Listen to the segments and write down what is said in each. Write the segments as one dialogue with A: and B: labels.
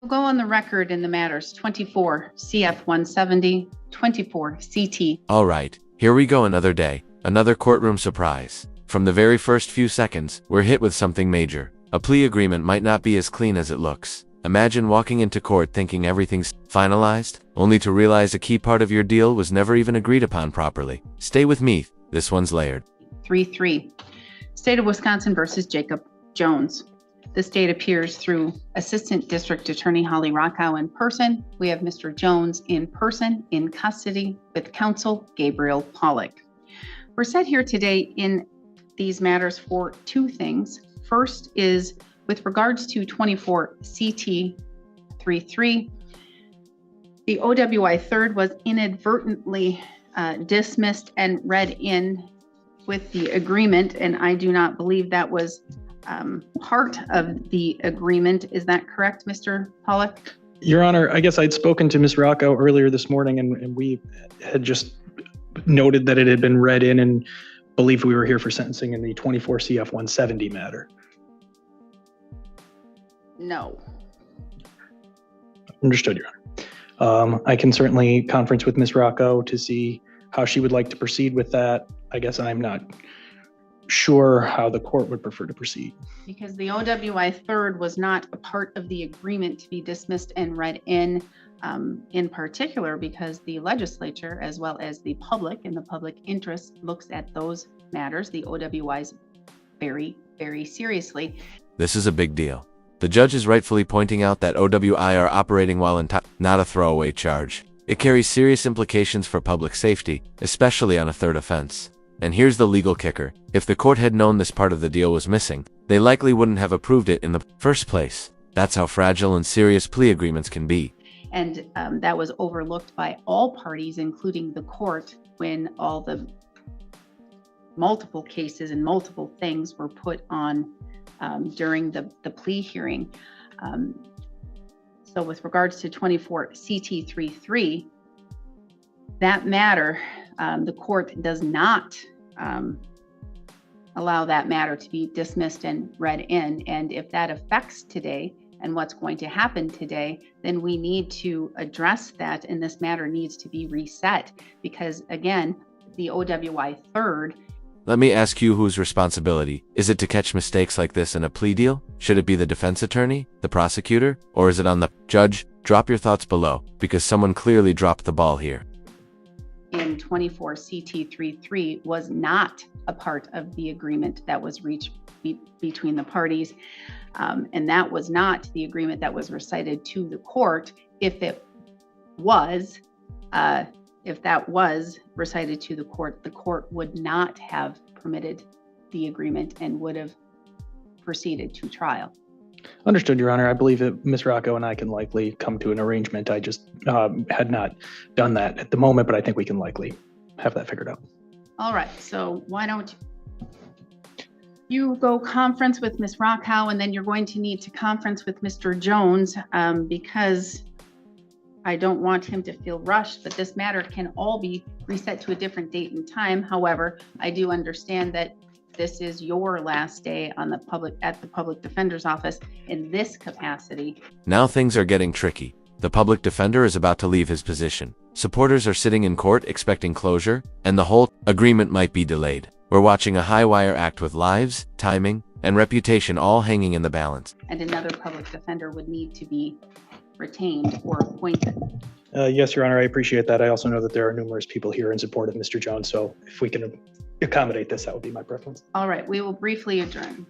A: Go on the record in the matters 24 CF 170, 24 CT.
B: All right, here we go, another day, another courtroom surprise. From the very first few seconds, we're hit with something major. A plea agreement might not be as clean as it looks. Imagine walking into court thinking everything's finalized, only to realize a key part of your deal was never even agreed upon properly. Stay with me, this one's layered.
A: 3-3. State of Wisconsin versus Jacob Jones. The state appears through Assistant District Attorney Holly Rockow in person. We have Mr. Jones in person, in custody, with counsel Gabriel Pollock. We're set here today in these matters for two things. First is with regards to 24 CT 3-3, the OWI third was inadvertently dismissed and read in with the agreement, and I do not believe that was part of the agreement. Is that correct, Mr. Pollock?
C: Your Honor, I guess I'd spoken to Ms. Rocco earlier this morning, and we had just noted that it had been read in and believed we were here for sentencing in the 24 CF 170 matter.
A: No.
C: Understood, Your Honor. I can certainly conference with Ms. Rocco to see how she would like to proceed with that. I guess I'm not sure how the court would prefer to proceed.
A: Because the OWI third was not a part of the agreement to be dismissed and read in particular because the legislature, as well as the public and the public interest, looks at those matters, the OWIs, very, very seriously.
B: This is a big deal. The judge is rightfully pointing out that OWI are operating while not a throwaway charge. It carries serious implications for public safety, especially on a third offense. And here's the legal kicker. If the court had known this part of the deal was missing, they likely wouldn't have approved it in the first place. That's how fragile and serious plea agreements can be.
A: And that was overlooked by all parties, including the court, when all the multiple cases and multiple things were put on during the plea hearing. So with regards to 24 CT 3-3, that matter, the court does not allow that matter to be dismissed and read in. And if that affects today and what's going to happen today, then we need to address that, and this matter needs to be reset because, again, the OWI third.
B: Let me ask you, whose responsibility is it to catch mistakes like this in a plea deal? Should it be the defense attorney, the prosecutor, or is it on the judge? Drop your thoughts below, because someone clearly dropped the ball here.
A: In 24 CT 3-3 was not a part of the agreement that was reached between the parties, and that was not the agreement that was recited to the court. If that was recited to the court would not have permitted the agreement and would have proceeded to trial.
C: Understood, Your Honor. I believe that Ms. Rocco and I can likely come to an arrangement. I just had not done that at the moment, but I think we can likely have that figured out.
A: All right. So why don't you go conference with Ms. Rockow, and then you're going to need to conference with Mr. Jones because I don't want him to feel rushed, but this matter can all be reset to a different date and time. However, I do understand that this is your last day on at the public defender's office in this capacity.
B: Now things are getting tricky. The public defender is about to leave his position. Supporters are sitting in court expecting closure, and the whole agreement might be delayed. We're watching a high-wire act with lives, timing, and reputation all hanging in the balance.
A: And another public defender would need to be retained or appointed.
C: Yes, Your Honor, I appreciate that. I also know that there are numerous people here in support of Mr. Jones, so if we can accommodate this, that would be my preference.
A: All right, we will briefly adjourn.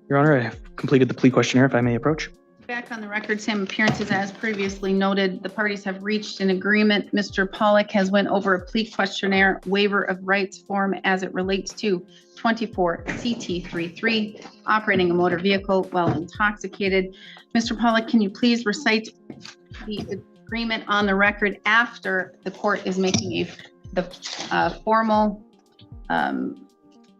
C: Your Honor, I have completed the plea questionnaire, if I may approach.
A: Back on the record, same appearances as previously noted. The parties have reached an agreement. Mr. Pollock has went over a plea questionnaire waiver of rights form as it relates to 24 CT 3-3, operating a motor vehicle while intoxicated. Mr. Pollock, can you please recite the agreement on the record after the court is making the formal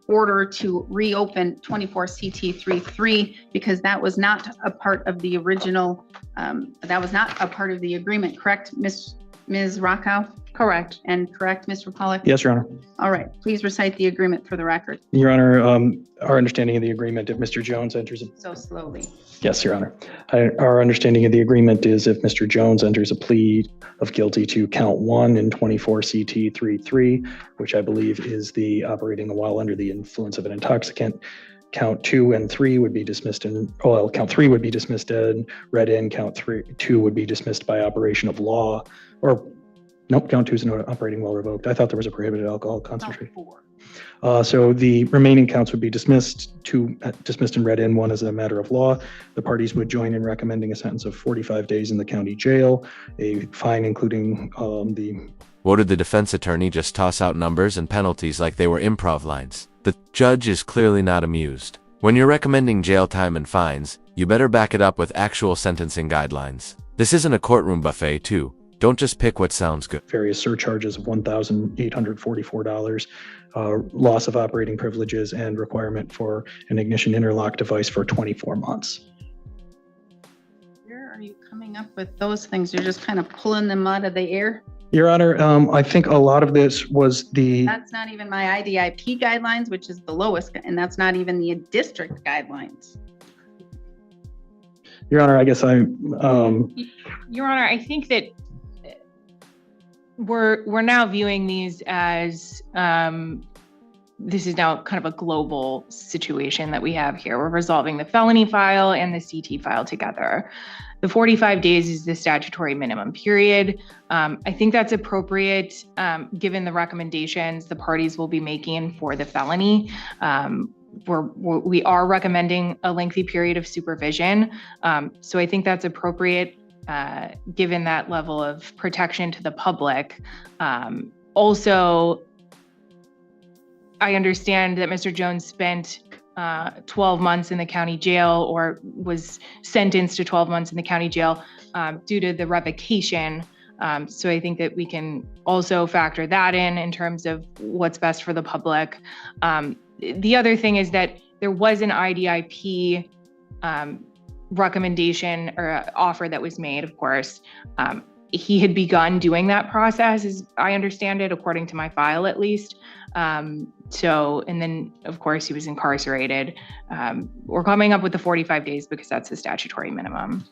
A: order to reopen 24 CT 3-3, because that was not a part of the original, that was not a part of the agreement, correct, Ms. Ms. Rockow?
D: Correct.
A: And correct, Mr. Pollack?
C: Yes, Your Honor.
A: All right, please recite the agreement for the record.
C: Your Honor, our understanding of the agreement, if Mr. Jones enters a
A: So slowly.
C: Yes, Your Honor. Our understanding of the agreement is if Mr. Jones enters a plea of guilty to count 1 in 24 CT 33, which I believe is the operating while under the influence of an intoxicant, count 2 and 3 would be dismissed count 3 would be dismissed and read in, count 2 would be dismissed by operation of law, or nope, count 2 is not operating while revoked. I thought there was a prohibited alcohol concentrate. So the remaining counts would be dismissed and read in, 1 as a matter of law. The parties would join in recommending a sentence of 45 days in the county jail, a fine including
B: What did the defense attorney just toss out numbers and penalties like they were improv lines? The judge is clearly not amused. When you're recommending jail time and fines, you better back it up with actual sentencing guidelines. This isn't a courtroom buffet, too. Don't just pick what sounds good.
C: various surcharges of $1,844, loss of operating privileges, and requirement for an ignition interlock device for 24 months.
A: Where are you coming up with those things? You're just kind of pulling them out of the air?
C: Your Honor, I think a lot of this was
A: That's not even my IDIP guidelines, which is the lowest, and that's not even the district guidelines.
C: Your Honor, I guess
D: Your Honor, I think that we're now viewing these as this is now kind of a global situation that we have here. We're resolving the felony file and the CT file together. The 45 days is the statutory minimum period. I think that's appropriate given the recommendations the parties will be making for the felony. We are recommending a lengthy period of supervision. So I think that's appropriate given that level of protection to the public. Also, I understand that Mr. Jones spent 12 months in the county jail or was sentenced to 12 months in the county jail due to the revocation. So I think that we can also factor that in terms of what's best for the public. The other thing is that there was an IDIP recommendation or offer that was made, of course. He had begun doing that process, as I understand it, according to my file at least. And then, of course, he was incarcerated. We're coming up with the 45 days because that's the statutory minimum.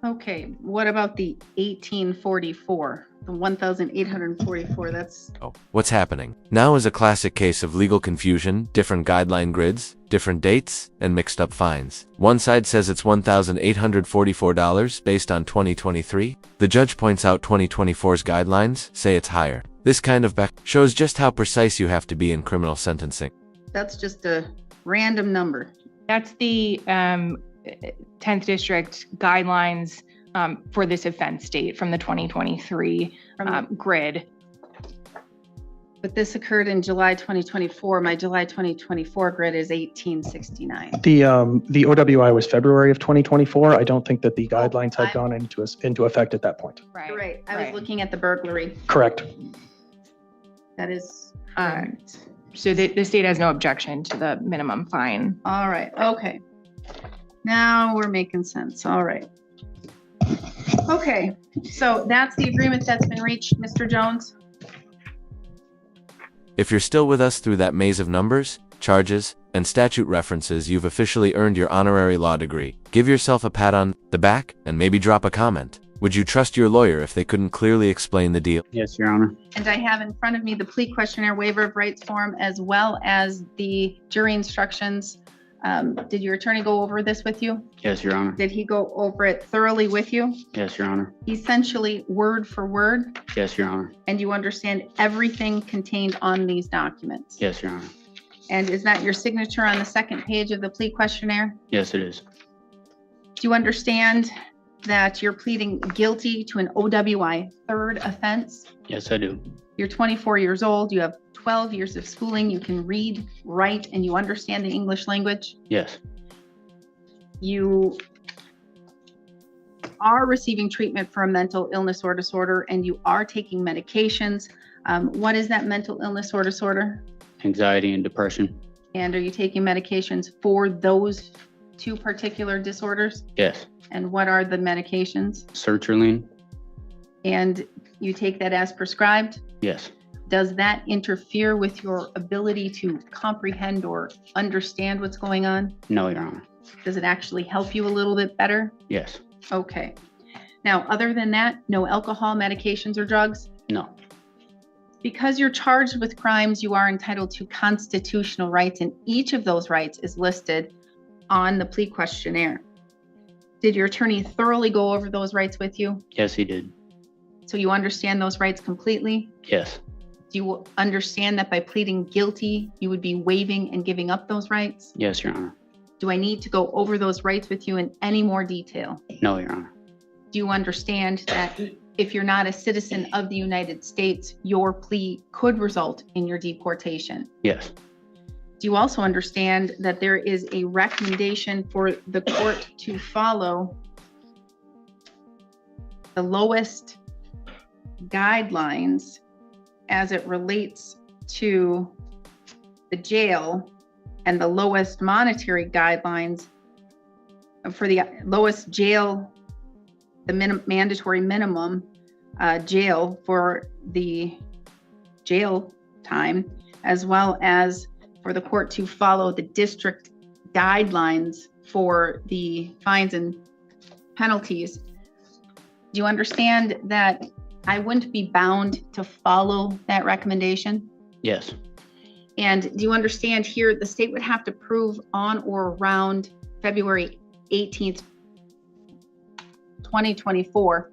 A: Okay, what about the 1844, the 1,844? That's
B: What's happening? Now is a classic case of legal confusion, different guideline grids, different dates, and mixed up fines. One side says it's $1,844 based on 2023. The judge points out 2024's guidelines say it's higher. This kind of back shows just how precise you have to be in criminal sentencing.
A: That's just a random number.
D: That's the 10th District guidelines for this offense date from the 2023 grid.
A: But this occurred in July 2024. My July 2024 grid is 1869.
C: the OWI was February of 2024. I don't think that the guidelines had gone into effect at that point.
D: Right.
A: You're right. I was looking at the burglary.
C: Correct.
A: That is correct.
D: So the state has no objection to the minimum fine.
A: All right. Okay. Now we're making sense. All right. Okay. So that's the agreement that's been reached, Mr. Jones.
B: If you're still with us through that maze of numbers, charges, and statute references, you've officially earned your honorary law degree. Give yourself a pat on the back and maybe drop a comment. Would you trust your lawyer if they couldn't clearly explain the deal?
E: Yes, Your Honor.
A: And I have in front of me the plea questionnaire waiver of rights form as well as the jury instructions. Did your attorney go over this with you?
E: Yes, Your Honor.
A: Did he go over it thoroughly with you?
E: Yes, Your Honor.
A: Essentially word for word?
E: Yes, Your Honor.
A: And you understand everything contained on these documents?
E: Yes, Your Honor.
A: And is that your signature on the second page of the plea questionnaire?
E: Yes, it is.
A: Do you understand that you're pleading guilty to an OWI third offense?
E: Yes, I do.
A: You're 24 years old. You have 12 years of schooling. You can read, write, and you understand the English language.
E: Yes.
A: You are receiving treatment for a mental illness or disorder, and you are taking medications. What is that mental illness or disorder?
E: Anxiety and depression.
A: And are you taking medications for those two particular disorders?
E: Yes.
A: And what are the medications?
E: Sertraline.
A: And You take that as prescribed?
E: Yes.
A: Does that interfere with your ability to comprehend or understand what's going on?
E: No, Your Honor.
A: Does it actually help you a little bit better?
E: Yes.
A: Okay. Now, other than that, no alcohol, medications, or drugs?
E: No.
A: Because you're charged with crimes, you are entitled to constitutional rights, and each of those rights is listed on the plea questionnaire. Did your attorney thoroughly go over those rights with you?
E: Yes, he did.
A: So you understand those rights completely?
E: Yes.
A: Do you understand that by pleading guilty, you would be waiving and giving up those rights?
E: Yes, Your Honor.
A: Do I need to go over those rights with you in any more detail?
E: No, Your Honor.
A: Do you understand that if you're not a citizen of the United States, your plea could result in your deportation?
E: Yes.
A: Do you also understand that there is a recommendation for the court to follow the lowest guidelines as it relates to the jail and the lowest monetary guidelines for the lowest jail, the mandatory minimum jail for the jail time, as well as for the court to follow the district guidelines for the fines and penalties? Do you understand that I wouldn't be bound to follow that recommendation?
E: Yes.
A: And do you understand here the state would have to prove on or around February 18th, 2024,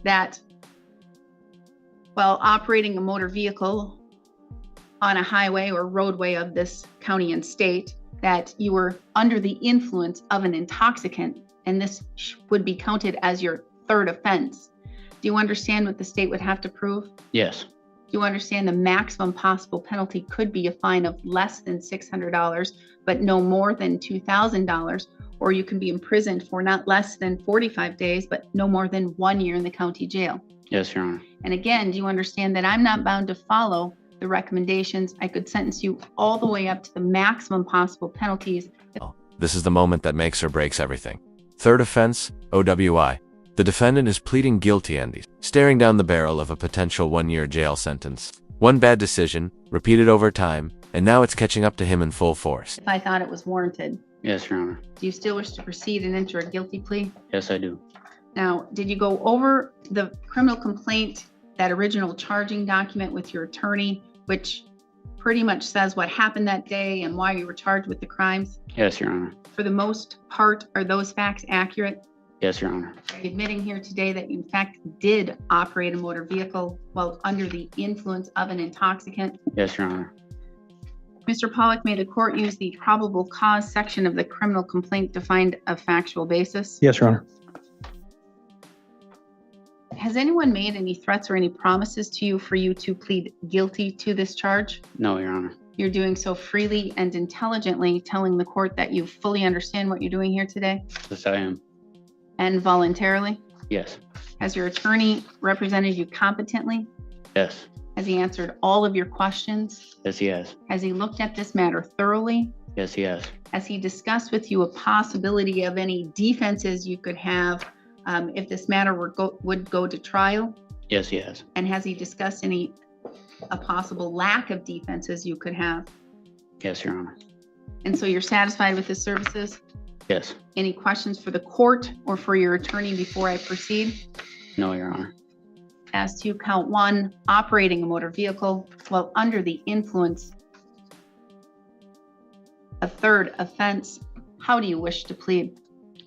A: that while operating a motor vehicle on a highway or roadway of this county and state, that you were under the influence of an intoxicant, and this would be counted as your third offense. Do you understand what the state would have to prove?
E: Yes.
A: Do you understand the maximum possible penalty could be a fine of less than $600, but no more than $2,000, or you can be imprisoned for not less than 45 days, but no more than 1 year in the county jail?
E: Yes, Your Honor.
A: And again, do you understand that I'm not bound to follow the recommendations? I could sentence you all the way up to the maximum possible penalties.
B: This is the moment that makes or breaks everything. Third offense, OWI. The defendant is pleading guilty and he's staring down the barrel of a potential 1-year jail sentence. One bad decision, repeated over time, and now it's catching up to him in full force.
A: If I thought it was warranted,
E: Yes, Your Honor.
A: do you still wish to proceed and enter a guilty plea?
E: Yes, I do.
A: Now, did you go over the criminal complaint, that original charging document with your attorney, which pretty much says what happened that day and why you were charged with the crimes?
E: Yes, Your Honor.
A: For the most part, are those facts accurate?
E: Yes, Your Honor.
A: Are you admitting here today that you in fact did operate a motor vehicle while under the influence of an intoxicant?
E: Yes, Your Honor.
A: Mr. Pollack, may the court use the probable cause section of the criminal complaint to find a factual basis?
C: Yes, Your Honor.
A: Has anyone made any threats or any promises to you for you to plead guilty to this charge?
E: No, Your Honor.
A: You're doing so freely and intelligently, telling the court that you fully understand what you're doing here today,
E: Yes, I am.
A: and voluntarily?
E: Yes.
A: Has your attorney represented you competently?
E: Yes.
A: Has he answered all of your questions?
E: Yes, he has.
A: Has he looked at this matter thoroughly?
E: Yes, he has.
A: Has he discussed with you a possibility of any defenses you could have if this matter would go to trial?
E: Yes, he has.
A: And has he discussed a possible lack of defenses you could have?
E: Yes, Your Honor.
A: And so you're satisfied with his services?
E: Yes.
A: Any questions for the court or for your attorney before I proceed?
E: No, Your Honor.
A: As to count 1, operating a motor vehicle while under the influence, a third offense, how do you wish to plead?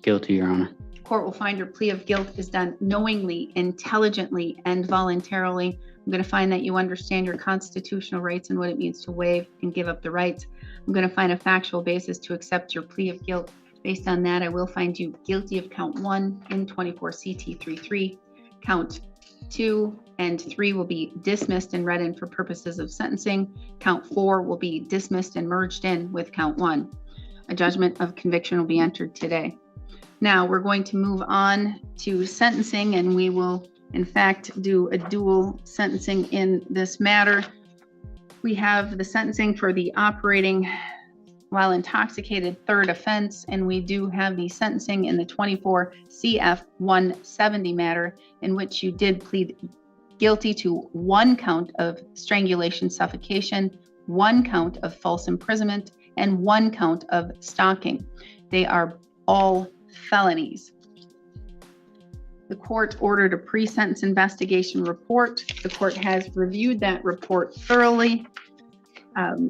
E: Guilty, Your Honor.
A: Court will find your plea of guilt is done knowingly, intelligently, and voluntarily. I'm going to find that you understand your constitutional rights and what it means to waive and give up the rights. I'm going to find a factual basis to accept your plea of guilt. Based on that, I will find you guilty of count 1 in 24 CT 33. Count 2 and 3 will be dismissed and read in for purposes of sentencing. Count 4 will be dismissed and merged in with count 1. A judgment of conviction will be entered today. Now we're going to move on to sentencing, and we will in fact do a dual sentencing in this matter. We have the sentencing for the operating while intoxicated third offense, and we do have the sentencing in the 24 CF 170 matter in which you did plead guilty to 1 count of strangulation, suffocation, 1 count of false imprisonment, and 1 count of stalking. They are all felonies. The court ordered a pre-sentence investigation report. The court has reviewed that report thoroughly. I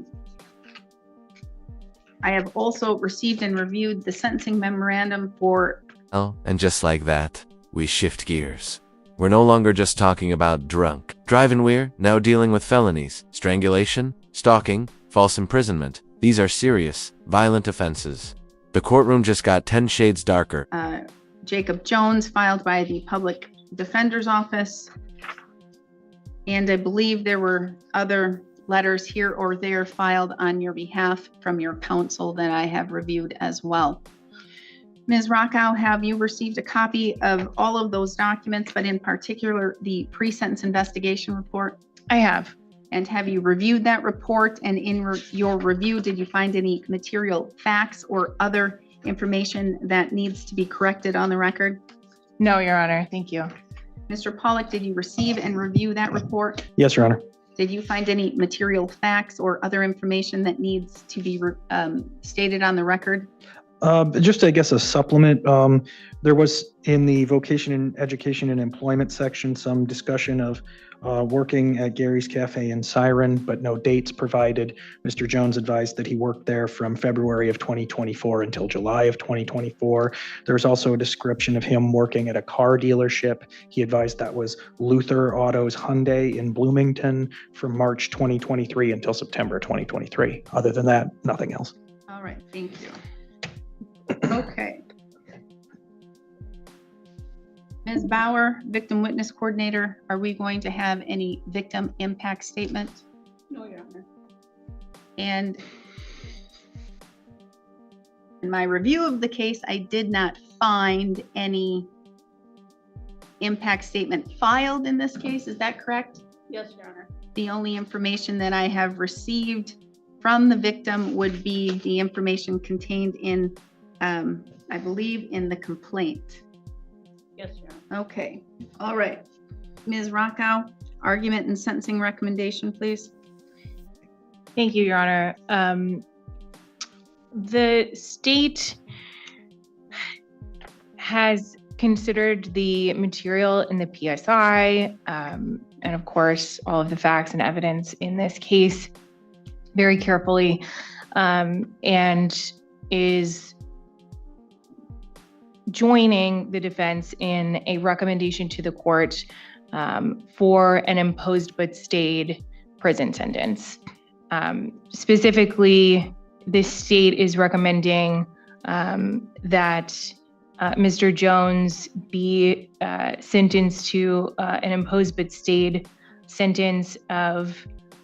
A: have also received and reviewed the sentencing memorandum for...
B: Oh, and just like that, we shift gears. We're no longer just talking about drunk driving, we're now dealing with felonies, strangulation, stalking, false imprisonment. These are serious, violent offenses. The courtroom just got 10 shades darker.
A: Jacob Jones, filed by the Public Defender's Office. And I believe there were other letters here or there filed on your behalf from your counsel that I have reviewed as well. Ms. Rockow, have you received a copy of all of those documents, but in particular the pre-sentence investigation report?
D: I have.
A: And have you reviewed that report? And in your review, did you find any material facts or other information that needs to be corrected on the record?
D: No, Your Honor. Thank you.
A: Mr. Pollack, did you receive and review that report?
C: Yes, Your Honor.
A: Did you find any material facts or other information that needs to be stated on the record?
C: Just, I guess, a supplement. There was in the Vocation and Education and Employment section some discussion of working at Gary's Cafe in Siren, but no dates provided. Mr. Jones advised that he worked there from February of 2024 until July of 2024. There's also a description of him working at a car dealership. He advised that was Luther Autos Hyundai in Bloomington from March 2023 until September 2023. Other than that, nothing else.
A: All right, thank you. Okay. Ms. Bauer, Victim Witness Coordinator, are we going to have any victim impact statement? No, Your Honor. And in my review of the case, I did not find any impact statement filed in this case. Is that correct?
F: Yes, Your Honor.
A: The only information that I have received from the victim would be the information contained in, I believe, in the complaint.
F: Yes, Your Honor.
A: Okay, all right. Ms. Rockow, argument and sentencing recommendation, please.
D: Thank you, Your Honor. The state has considered the material in the PSI, and of course, all of the facts and evidence in this case very carefully, and is joining the defense in a recommendation to the court for an imposed but stayed prison sentence. Specifically, the state is recommending that Mr. Jones be sentenced to an imposed but stayed sentence of,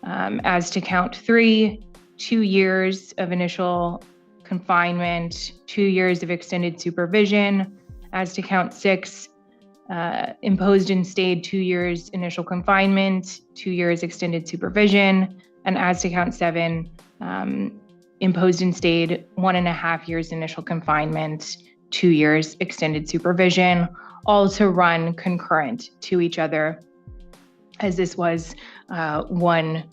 D: as to count 3, 2 years of initial confinement, 2 years of extended supervision, as to count 6, imposed and stayed 2 years initial confinement, 2 years extended supervision, and as to count 7, imposed and stayed 1.5 years initial confinement, 2 years extended supervision, all to run concurrent to each other, as this was one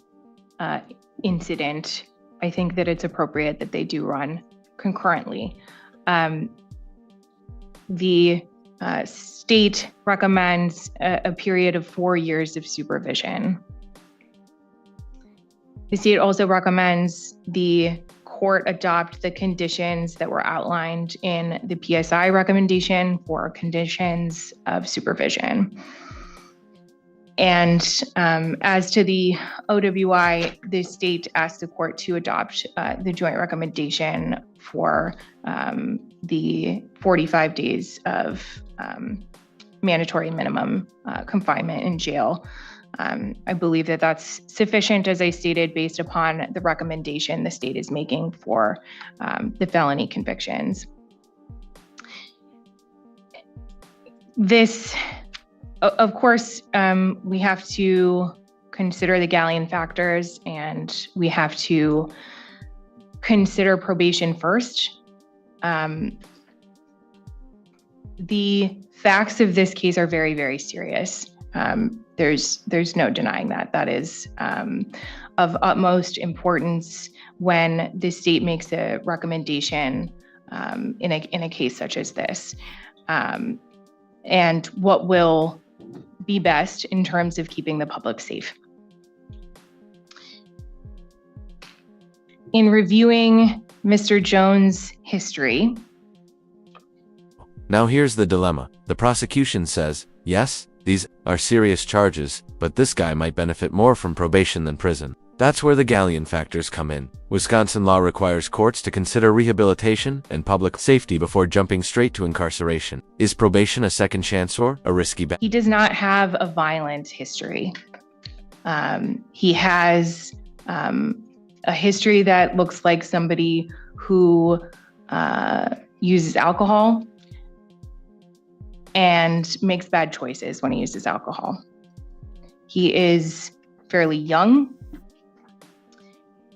D: incident. I think that it's appropriate that they do run concurrently. The state recommends a period of 4 years of supervision. The state also recommends the court adopt the conditions that were outlined in the PSI recommendation for conditions of supervision. And as to the OWI, the state asked the court to adopt the joint recommendation for the 45 days of mandatory minimum confinement in jail. I believe that that's sufficient, as I stated, based upon the recommendation the state is making for the felony convictions. This, of course, we have to consider the Galleon factors, and we have to consider probation first. The facts of this case are very, very serious. There's no denying that. That is of utmost importance when the state makes a recommendation in a case such as this, and what will be best in terms of keeping the public safe. In reviewing Mr. Jones' history.
B: Now here's the dilemma. The prosecution says, yes, these are serious charges, but this guy might benefit more from probation than prison. That's where the galleon factors come in. Wisconsin law requires courts to consider rehabilitation and public safety before jumping straight to incarceration. Is probation a second chance or a risky bet?
D: He does not have a violent history. He has a history that looks like somebody who uses alcohol and makes bad choices when he uses alcohol. He is fairly young,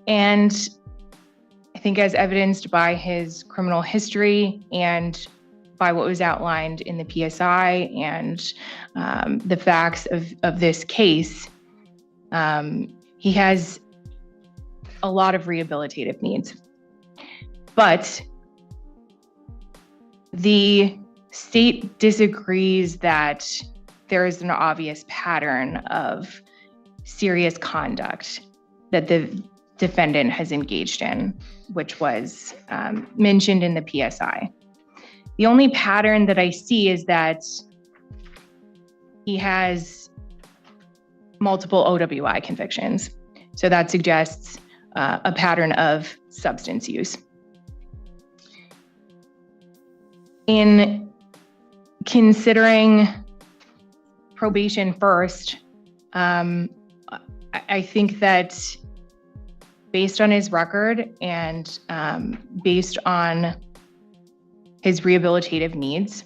D: and I think as evidenced by his criminal history and by what was outlined in the PSI and the facts of this case, he has a lot of rehabilitative needs. But the state disagrees that there is an obvious pattern of serious conduct that the defendant has engaged in, which was mentioned in the PSI. The only pattern that I see is that he has multiple OWI convictions. So that suggests a pattern of substance use. In considering probation first, I think that based on his record and based on his rehabilitative needs,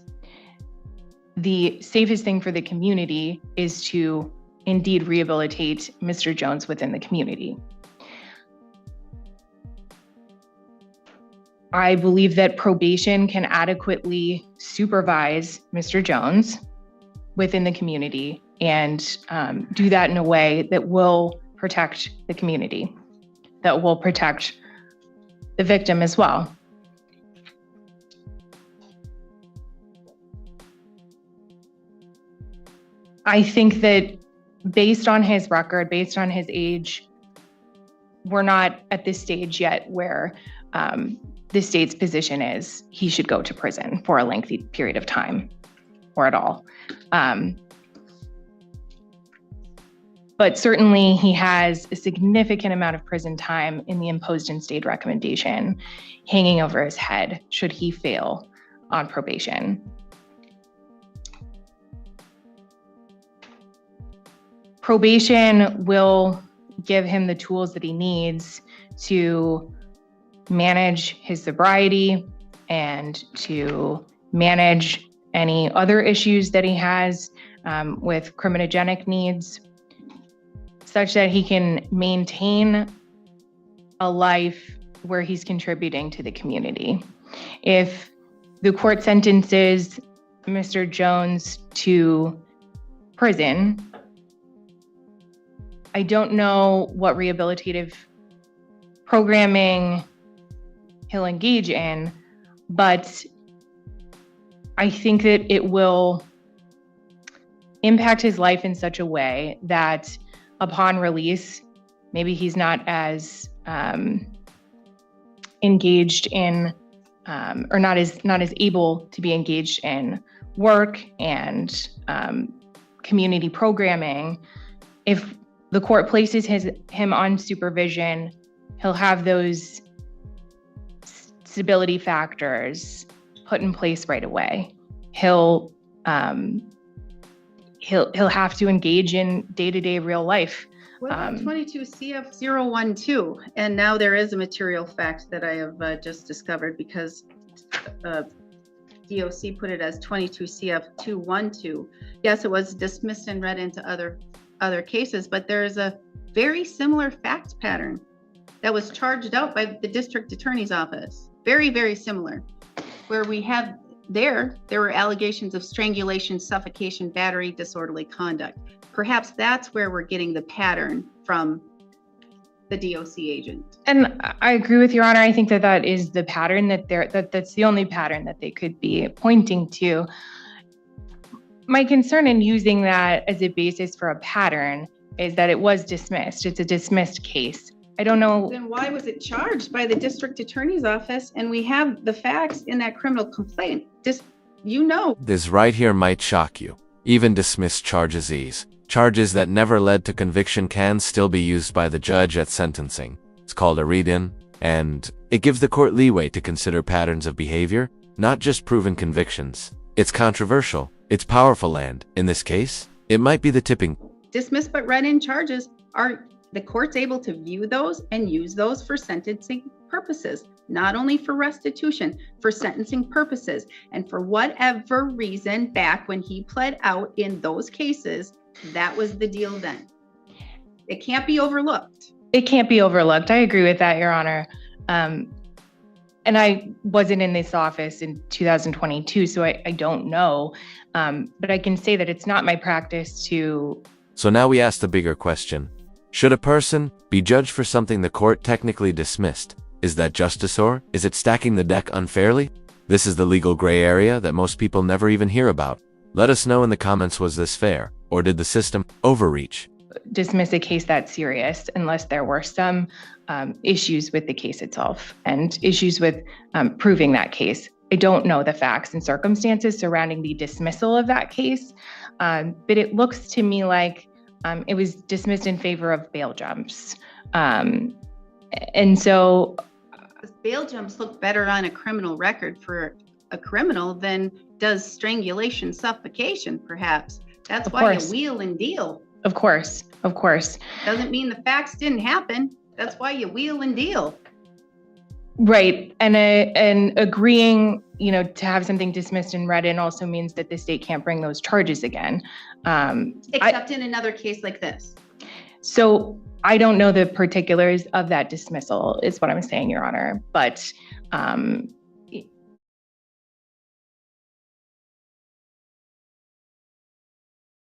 D: the safest thing for the community is to indeed rehabilitate Mr. Jones within the community. I believe that probation can adequately supervise Mr. Jones within the community and do that in a way that will protect the community, that will protect the victim as well. I think that based on his record, based on his age, we're not at this stage yet where the state's position is he should go to prison for a lengthy period of time or at all. But certainly he has a significant amount of prison time in the imposed in-state recommendation hanging over his head should he fail on probation. Probation will give him the tools that he needs to manage his sobriety and to manage any other issues that he has with criminogenic needs, such that he can maintain a life where he's contributing to the community. If the court sentences Mr. Jones to prison, I don't know what rehabilitative programming he'll engage in, but I think that it will impact his life in such a way that upon release, maybe he's not as engaged in or not as able to be engaged in work and community programming. If the court places him on supervision, he'll have those stability factors put in place right away. He'll have to engage in day-to-day real life.
A: What about 22 CF 012? And now there is a material fact that I have just discovered because DOC put it as 22 CF 212. Yes, it was dismissed and read into other cases, but there is a very similar fact pattern that was charged out by the district attorney's office. Very, very similar, where we have there were allegations of strangulation, suffocation, battery, disorderly conduct. Perhaps that's where we're getting the pattern from the DOC agent.
D: And I agree with Your Honor. I think that is the pattern that's the only pattern that they could be pointing to. My concern in using that as a basis for a pattern is that it was dismissed. It's a dismissed case. I don't know.
A: Then why was it charged by the district attorney's office? And we have the facts in that criminal complaint.
B: This right here might shock you. Even dismissed charges, charges that never led to conviction, can still be used by the judge at sentencing. It's called a read-in, and it gives the court leeway to consider patterns of behavior, not just proven convictions. It's controversial. It's powerful, and in this case, it might be the tipping.
A: Dismissed but read-in charges, are the court's able to view those and use those for sentencing purposes, not only for restitution, for sentencing purposes. And for whatever reason, back when he pled out in those cases, that was the deal then. It can't be overlooked.
D: It can't be overlooked. I agree with that, Your Honor. And I wasn't in this office in 2022, so I don't know. But I can say that it's not my practice to.
B: So now we ask the bigger question. Should a person be judged for something the court technically dismissed? Is that justice, or is it stacking the deck unfairly? This is the legal gray area that most people never even hear about. Let us know in the comments, was this fair, or did the system overreach?
D: Dismiss a case that serious unless there were some issues with the case itself and issues with proving that case. I don't know the facts and circumstances surrounding the dismissal of that case, but it looks to me like it was dismissed in favor of bail jumps. And so
A: bail jumps look better on a criminal record for a criminal than does strangulation, suffocation, perhaps. That's why you wheel and deal.
D: Of course.
A: Doesn't mean the facts didn't happen. That's why you wheel and deal.
D: Right. And agreeing, to have something dismissed and read in also means that the state can't bring those charges again.
A: Except in another case like this.
D: So I don't know the particulars of that dismissal is what I'm saying, Your Honor. But